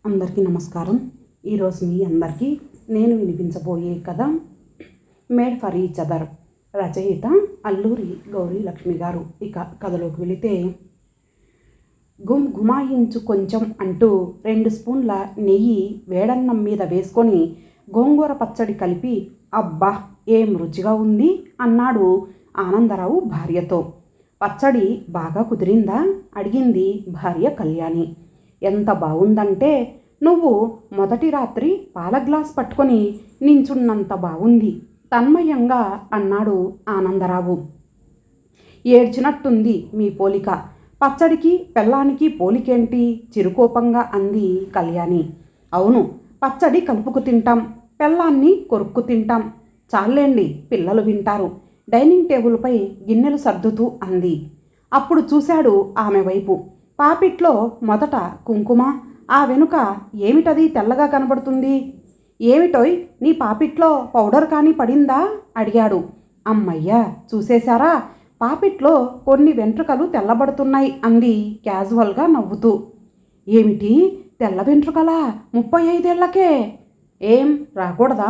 అందరికీ నమస్కారం. ఈరోజు మీ అందరికీ నేను వినిపించబోయే కథ మేడ్ ఫర్ ఈచ్ అదర్. రచయిత అల్లూరి గౌరీ లక్ష్మి గారు. ఇక కథలోకి వెళితే, గుమాయించు కొంచెం అంటూ 2 స్పూన్ల నెయ్యి వేడన్నం మీద వేసుకొని గోంగూర పచ్చడి కలిపి, అబ్బా ఏం రుచిగా ఉంది అన్నాడు ఆనందరావు భార్యతో. పచ్చడి బాగా కుదిరిందా అడిగింది భార్య కళ్యాణి. ఎంత బాగుందంటే నువ్వు మొదటి రాత్రి పాల గ్లాస్ పట్టుకొని నించున్నంత బాగుంది తన్మయంగా అన్నాడు ఆనందరావు. ఏడ్చినట్టుంది మీ పోలిక. పచ్చడికి పెళ్ళానికి పోలికేంటి చిరుకోపంగా అంది కళ్యాణి. అవును, పచ్చడి కలుపుకు తింటాం, పెళ్ళాన్ని కొరుక్కు తింటాం. చాలేండి, పిల్లలు వింటారు డైనింగ్ టేబుల్పై గిన్నెలు సర్దుతూ అంది. అప్పుడు చూశాడు ఆమె వైపు. పాపిట్లో మొదట కుంకుమ, ఆ వెనుక ఏమిటది తెల్లగా కనబడుతుంది? ఏమిటోయ్ నీ పాపిట్లో పౌడర్ కానీ పడిందా అడిగాడు. అమ్మయ్యా చూసేశారా, పాపిట్లో కొన్ని వెంట్రుకలు తెల్లబడుతున్నాయి అంది క్యాజువల్గా నవ్వుతూ. ఏమిటి తెల్ల వెంట్రుకలా 35 ఏళ్లకే? ఏం రాకూడదా?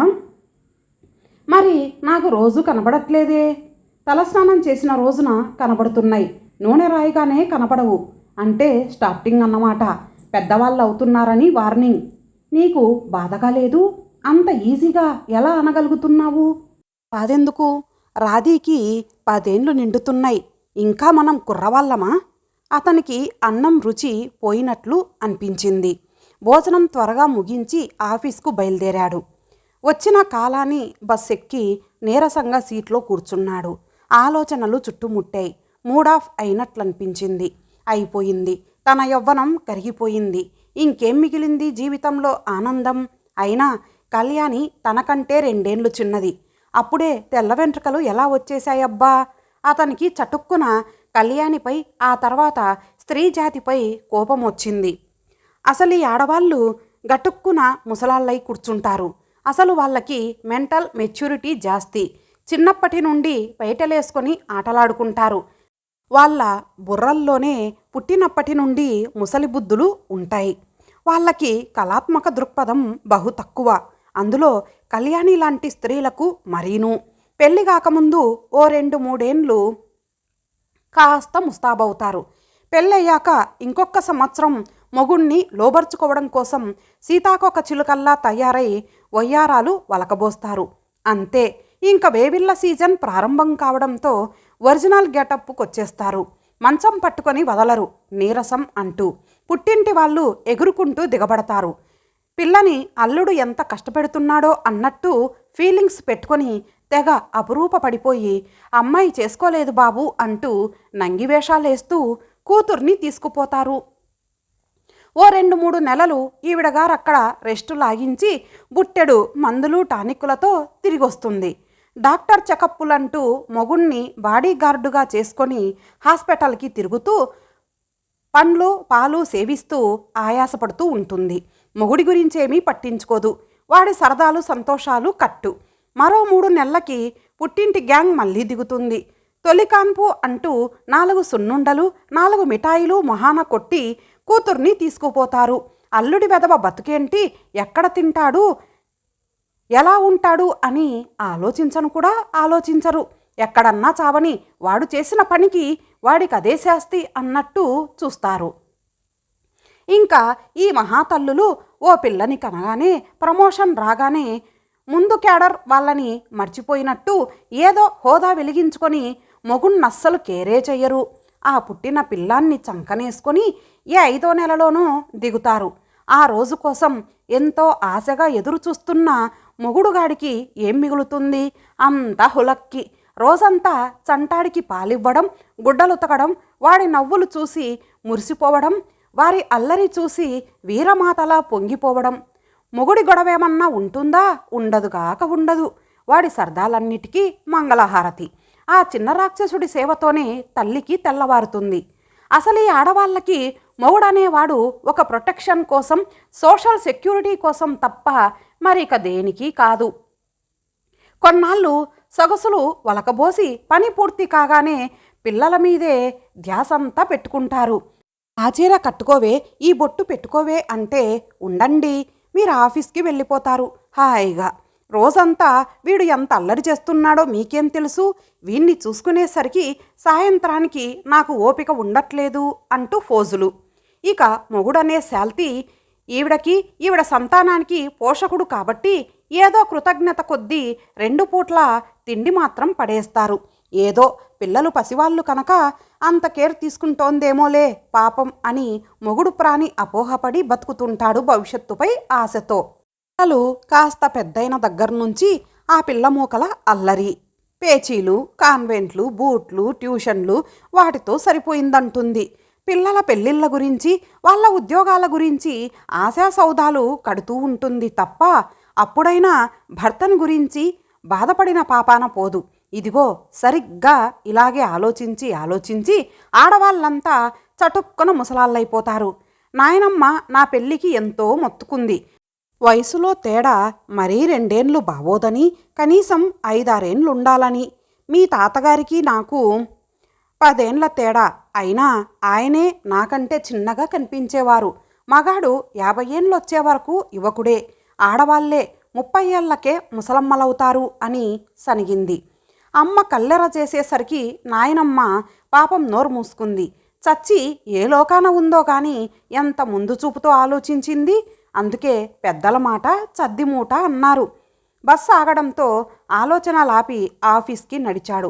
మరి నాకు రోజు కనబడట్లేదే. తలస్నానం చేసిన రోజున కనబడుతున్నాయి, నూనె రాయిగానే కనపడవు అంటే స్టార్టింగ్ అన్నమాట. పెద్దవాళ్ళు అవుతున్నారని వార్నింగ్. నీకు బాధగా లేదు? అంత ఈజీగా ఎలా అనగలుగుతున్నావు? కాదెందుకు, రాధీకి 10 ఏళ్ళు నిండుతున్నాయి, ఇంకా మనం కుర్రవాళ్ళమా? అతనికి అన్నం రుచి పోయినట్లు అనిపించింది. భోజనం త్వరగా ముగించి ఆఫీస్కు బయలుదేరాడు. వచ్చిన కాలాన్ని బస్ ఎక్కి నీరసంగా సీట్లో కూర్చున్నాడు. ఆలోచనలు చుట్టుముట్టాయి. Mood of అయినట్లనిపించింది. అయిపోయింది, తన యవ్వనం కరిగిపోయింది. ఇంకేం మిగిలింది జీవితంలో? ఆనందం. అయినా కళ్యాణి తనకంటే 2 ఏళ్ళు చిన్నది. అప్పుడే తెల్ల వెంట్రుకలు ఎలా వచ్చేశాయబ్బా? అతనికి చటుక్కున కళ్యాణిపై, ఆ తర్వాత స్త్రీ జాతిపై కోపం వచ్చింది. అసలు ఈ ఆడవాళ్ళు గటుక్కున ముసలాళ్ళై కూర్చుంటారు. అసలు వాళ్ళకి మెంటల్ మెచ్యూరిటీ జాస్తి. చిన్నప్పటి నుండి పైటలేసుకొని ఆటలాడుకుంటారు. వాళ్ళ బుర్రల్లోనే పుట్టినప్పటి నుండి ముసలి బుద్ధులు ఉంటాయి. వాళ్ళకి కళాత్మక దృక్పథం బహు తక్కువ. అందులో కళ్యాణి లాంటి స్త్రీలకు మరీను. పెళ్లి కాకముందు ఓ 2-3 ఏళ్ళు కాస్త ముస్తాబవుతారు. పెళ్ళయ్యాక ఇంకొక సంవత్సరం మొగుణ్ణి లోబర్చుకోవడం కోసం సీతాకొక చిలుకల్లా తయారై వయ్యారాలు వలకబోస్తారు. అంతే, ఇంక వేవిళ్ళ సీజన్ ప్రారంభం కావడంతో ఒరిజినల్ గెటప్పుకొచ్చేస్తారు. మంచం పట్టుకొని వదలరు నీరసం అంటూ. పుట్టింటి వాళ్ళు ఎగురుకుంటూ దిగబడతారు. పిల్లని అల్లుడు ఎంత కష్టపెడుతున్నాడో అన్నట్టు ఫీలింగ్స్ పెట్టుకొని తెగ అపురూప పడిపోయి, అమ్మాయి చేసుకోలేదు బాబు అంటూ నంగివేషాలేస్తూ కూతుర్ని తీసుకుపోతారు. ఓ 2-3 నెలలు ఈవిడగారక్కడ రెస్టు లాగించి బుట్టెడు మందులు టానిక్కులతో తిరిగొస్తుంది. డాక్టర్ చెకప్పులంటూ మొగుణ్ణి బాడీగార్డుగా చేసుకొని హాస్పిటల్కి తిరుగుతూ పండ్లు పాలు సేవిస్తూ ఆయాసపడుతూ ఉంటుంది. మొగుడి గురించేమీ పట్టించుకోదు. వాడి సరదాలు సంతోషాలు కట్టు. మరో 3 నెలలకి పుట్టింటి గ్యాంగ్ మళ్ళీ దిగుతుంది. తొలికాన్పు అంటూ 4 సున్నుండలు 4 మిఠాయిలు మొహాన కొట్టి కూతుర్ని తీసుకుపోతారు. అల్లుడి వెధవ బతుకేంటి, ఎక్కడ తింటాడు, ఎలా ఉంటాడు అని ఆలోచించరు. ఎక్కడన్నా చావని, వాడు చేసిన పనికి వాడికి అదే శాస్తి అన్నట్టు చూస్తారు. ఇంకా ఈ మహాతల్లులు ఓ పిల్లని కనగానే, ప్రమోషన్ రాగానే ముందు క్యాడర్ వాళ్ళని మర్చిపోయినట్టు ఏదో హోదా వెలిగించుకొని మొగుణ్ణస్సలు కేరే చెయ్యరు. ఆ పుట్టిన పిల్లాన్ని చంకనేసుకొని ఏ 5వ నెలలోనూ దిగుతారు. ఆ రోజు కోసం ఎంతో ఆశగా ఎదురు చూస్తున్న మొగుడుగాడికి ఏం మిగులుతుంది? అంతా హులక్కి. రోజంతా చంటాడికి పాలివ్వడం, గుడ్డలుతకడం, వాడి నవ్వులు చూసి మురిసిపోవడం, వారి అల్లరి చూసి వీరమాతలా పొంగిపోవడం. మొగుడి గొడవేమన్నా ఉంటుందా? ఉండదుగాక ఉండదు. వాడి సరదాలన్నిటికీ మంగళహారతి. ఆ చిన్న రాక్షసుడి సేవతోనే తల్లికి తెల్లవారుతుంది. అసలు ఈ ఆడవాళ్ళకి మొగుడనేవాడు ఒక ప్రొటెక్షన్ కోసం, సోషల్ సెక్యూరిటీ కోసం తప్ప మరిక దేనికి కాదు. కొన్నాళ్ళు సొగసులు వలకబోసి పని పూర్తి కాగానే పిల్లల మీదే ధ్యాసంతా పెట్టుకుంటారు. ఆ చీర కట్టుకోవే, ఈ బొట్టు పెట్టుకోవే అంటే ఉండండి, మీరు ఆఫీస్కి వెళ్ళిపోతారు హాయిగా. రోజంతా వీడు ఎంత అల్లరి చేస్తున్నాడో మీకేం తెలుసు, వీణ్ణి చూసుకునేసరికి సాయంత్రానికి నాకు ఓపిక ఉండట్లేదు అంటూ ఫోజులు. ఇక మొగుడనే శాల్తీ ఈవిడ సంతానానికి పోషకుడు కాబట్టి ఏదో కృతజ్ఞత కొద్దీ 2 పూట్ల తిండి మాత్రం పడేస్తారు. ఏదో పిల్లలు పసివాళ్ళు కనుక అంత కేర్ తీసుకుంటోందేమోలే పాపం అని మొగుడు ప్రాణి అపోహపడి బతుకుతుంటాడు భవిష్యత్తుపై ఆశతో. పిల్లలు కాస్త పెద్దయిన దగ్గర నుంచి ఆ పిల్ల మూకల అల్లరి, పేచీలు, కాన్వెంట్లు, బూట్లు, ట్యూషన్లు వాటితో సరిపోయిందంటుంది. పిల్లల పెళ్ళిళ్ళ గురించి, వాళ్ళ ఉద్యోగాల గురించి ఆశాసౌధాలు కడుతూ ఉంటుంది తప్ప అప్పుడైనా భర్తను గురించి బాధపడిన పాపాన పోదు. ఇదిగో సరిగ్గా ఇలాగే ఆలోచించి ఆడవాళ్ళంతా చటుక్కున ముసలాళ్ళైపోతారు. నాయనమ్మ నా పెళ్ళికి ఎంతో మొత్తుకుంది. వయసులో తేడా మరీ 2 ఏండ్లు బావోదని, కనీసం 5-6 ఏండ్లుండాలని. మీ తాతగారికి నాకు 10 ఏండ్ల తేడా అయినా ఆయనే నాకంటే చిన్నగా కనిపించేవారు. మగాడు 50 ఏండ్లొచ్చే వరకు యువకుడే, ఆడవాళ్లే 30 ఏళ్లకే ముసలమ్మలవుతారు అని సనిగింది. అమ్మ కల్లెర చేసేసరికి నాయనమ్మ పాపం నోరు మూసుకుంది. చచ్చి ఏ లోకాన ఉందో కానీ ఎంత ముందు చూపుతో ఆలోచించింది. అందుకే పెద్దల మాట చద్దిమూట అన్నారు. బస్సు ఆగడంతో ఆలోచనలాపి ఆఫీస్కి నడిచాడు.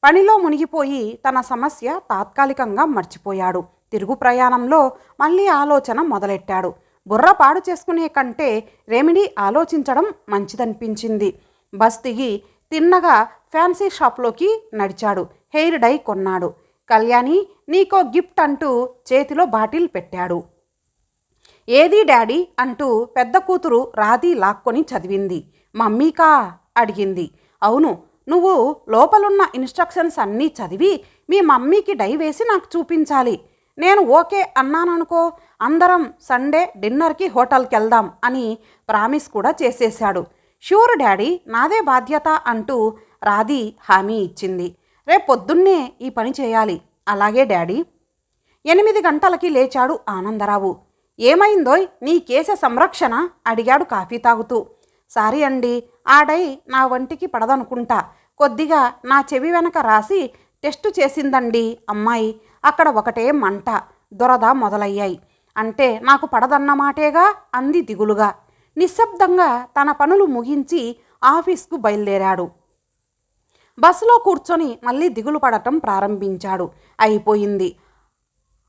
పనిలో మునిగిపోయి తన సమస్య తాత్కాలికంగా మర్చిపోయాడు. తిరుగు ప్రయాణంలో మళ్ళీ ఆలోచన మొదలెట్టాడు. బుర్ర పాడు చేసుకునే కంటే రెమెడీ ఆలోచించడం మంచిదనిపించింది. బస్ దిగి తిన్నగా ఫ్యాన్సీ షాప్లోకి నడిచాడు. హెయిర్ డై కొన్నాడు. కళ్యాణి నీకో గిఫ్ట్ అంటూ చేతిలో బాటిల్ పెట్టాడు. ఏది డాడీ అంటూ పెద్ద కూతురు రాధి లాక్కొని చదివింది. మమ్మీకా అడిగింది. అవును, నువ్వు లోపలున్న ఇన్స్ట్రక్షన్స్ అన్నీ చదివి మీ మమ్మీకి డై వేసి నాకు చూపించాలి. నేను ఓకే అన్నాననుకో, అందరం సండే డిన్నర్కి హోటల్కి వెళ్దాం అని ప్రామిస్ కూడా చేసేశాడు. ష్యూర్ డాడీ, నాదే బాధ్యత అంటూ రాధి హామీ ఇచ్చింది. రేపొద్దున్నే ఈ పని చేయాలి. అలాగే డాడీ. 8 గంటలకి లేచాడు ఆనందరావు. ఏమైందోయ్ నీ కేశ సంరక్షణ అడిగాడు కాఫీ తాగుతూ. సారీ అండి, ఆ డై నా వంటికి పడదనుకుంటా. కొద్దిగా నా చెవి వెనక రాసి టెస్టు చేసిందండి అమ్మాయి. అక్కడ ఒకటే మంట, దురద మొదలయ్యాయి. అంటే నాకు పడదన్నమాటేగా అంది దిగులుగా. నిశ్శబ్దంగా తన పనులు ముగించి ఆఫీస్కు బయలుదేరాడు. బస్సులో కూర్చొని మళ్ళీ దిగులు పడటం ప్రారంభించాడు. అయిపోయింది.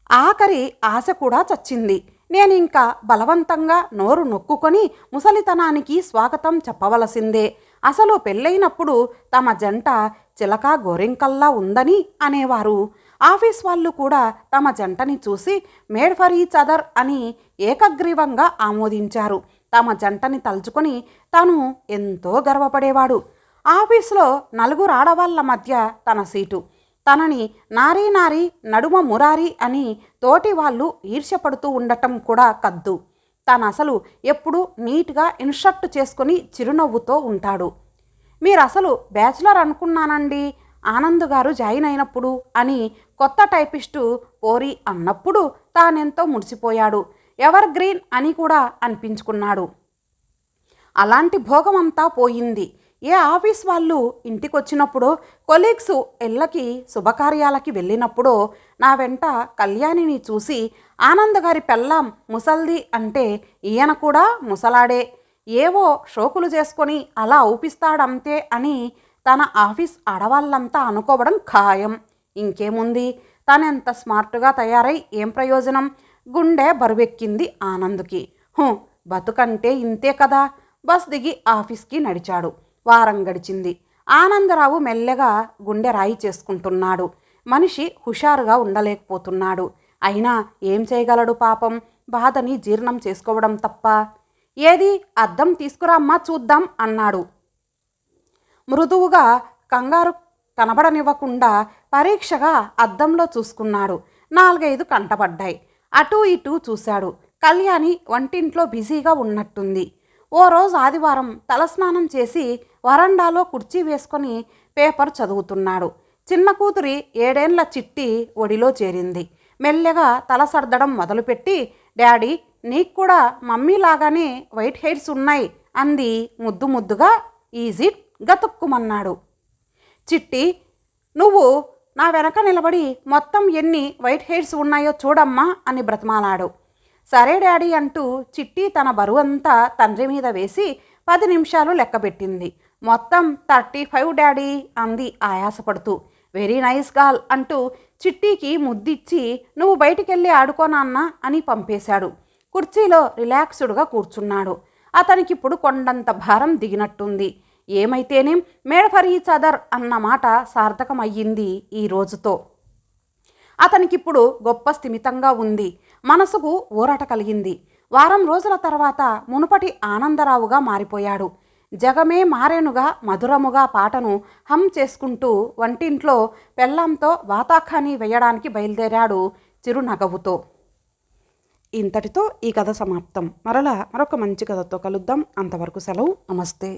ఆఖరి ఆశ కూడా చచ్చింది. నేనింకా బలవంతంగా నోరు నొక్కుకొని ముసలితనానికి స్వాగతం చెప్పవలసిందే. అసలు పెళ్ళైనప్పుడు తమ జంట చిలక గోరింకల్లా ఉందని అనేవారు. ఆఫీస్ వాళ్ళు కూడా తమ జంటని చూసి మేడ్ ఫర్ ఈచ్ అదర్ అని ఏకగ్రీవంగా ఆమోదించారు. తమ జంటని తలుచుకొని తాను ఎంతో గర్వపడేవాడు. ఆఫీసులో 4 ఆడవాళ్ల మధ్య తన సీటు. తనని నారీ నారీ నడుమ మురారి అని తోటి వాళ్ళు ఈర్ష్యపడుతూ ఉండటం కూడా కద్దు. తనసలు ఎప్పుడూ నీట్గా ఇన్షర్ట్ చేసుకొని చిరునవ్వుతో ఉంటాడు. మీరసలు బ్యాచులర్ అనుకున్నానండి ఆనంద్ గారు జాయిన్ అయినప్పుడు అని కొత్త టైపిస్టు పోరి అన్నప్పుడు తానెంతో ముడిసిపోయాడు. ఎవర్ గ్రీన్ అని కూడా అనిపించుకున్నాడు. అలాంటి భోగమంతా పోయింది. ఏ ఆఫీస్ వాళ్ళు ఇంటికొచ్చినప్పుడో, కొలీగ్స్ ఇళ్ళకి శుభకార్యాలకి వెళ్ళినప్పుడో నా వెంట కళ్యాణిని చూసి ఆనంద్ గారి పెళ్ళాం ముసల్ది అంటే ఈయన కూడా ముసలాడే, ఏవో షోకులు చేసుకొని అలా ఊపిస్తాడంతే అని తన ఆఫీస్ ఆడవాళ్ళంతా అనుకోవడం ఖాయం. ఇంకేముంది, తనెంత స్మార్ట్గా తయారై ఏం ప్రయోజనం? గుండె బరువెక్కింది ఆనంద్కి. బతుకంటే ఇంతే కదా. బస్ దిగి ఆఫీస్కి నడిచాడు. వారం గడిచింది. ఆనందరావు మెల్లగా గుండె రాయి చేసుకుంటున్నాడు. మనిషి హుషారుగా ఉండలేకపోతున్నాడు. అయినా ఏం చేయగలడు పాపం, బాధని జీర్ణం చేసుకోవడం తప్ప. ఏది అద్దం తీసుకురామ్మా చూద్దాం అన్నాడు. మృదువుగా కంగారు కనబడనివ్వకుండా పరీక్షగా అద్దంలో చూసుకున్నాడు. 4-5 కంటపడ్డాయి. అటూ ఇటూ చూశాడు. కళ్యాణి వంటింట్లో బిజీగా ఉన్నట్టుంది. ఓ రోజు ఆదివారం తలస్నానం చేసి వరండాలో కుర్చీ వేసుకొని పేపర్ చదువుతున్నాడు. చిన్న కూతురి 7 ఏండ్ల చిట్టి ఒడిలో చేరింది. మెల్లగా తల సర్దడం మొదలుపెట్టి, డాడీ నీకు కూడా మమ్మీలాగానే వైట్ హెయిర్స్ ఉన్నాయి అంది ముద్దు ముద్దుగా. ఈజిట్ గతుక్కుమన్నాడు. చిట్టి, నువ్వు నా వెనక నిలబడి మొత్తం ఎన్ని వైట్ హెయిర్స్ ఉన్నాయో చూడమ్మా అని బ్రతిమాలాడు. సరే డాడీ అంటూ చిట్టి తన బరువంతా తండ్రి మీద వేసి 10 నిమిషాలు లెక్కబెట్టింది. మొత్తం 35 డాడీ అంది ఆయాసపడుతూ. వెరీ నైస్ గాల్ అంటూ చిట్టీకి ముద్దిచ్చి, నువ్వు బయటికెళ్ళి ఆడుకోనాన్నా అని పంపేశాడు. కుర్చీలో రిలాక్స్డ్గా కూర్చున్నాడు. అతనికిప్పుడు కొండంత భారం దిగినట్టుంది. ఏమైతేనేం మేడ్ ఫర్ ఈచ్ అదర్ అన్న మాట సార్థకమయ్యింది ఈ రోజుతో. అతనికిప్పుడు గొప్ప స్థిమితంగా ఉంది. మనసుకు ఊరట కలిగింది. వారం రోజుల తర్వాత మునుపటి ఆనందరావుగా మారిపోయాడు. జగమే మారేనుగా మధురముగా పాటను హమ్ చేసుకుంటూ వంటింట్లో పెళ్ళాంతో వాతాఖానీ వేయడానికి బయలుదేరాడు చిరునగవుతో. ఇంతటితో ఈ కథ సమాప్తం. మరొక మంచి కథతో కలుద్దాం. అంతవరకు సెలవు. నమస్తే.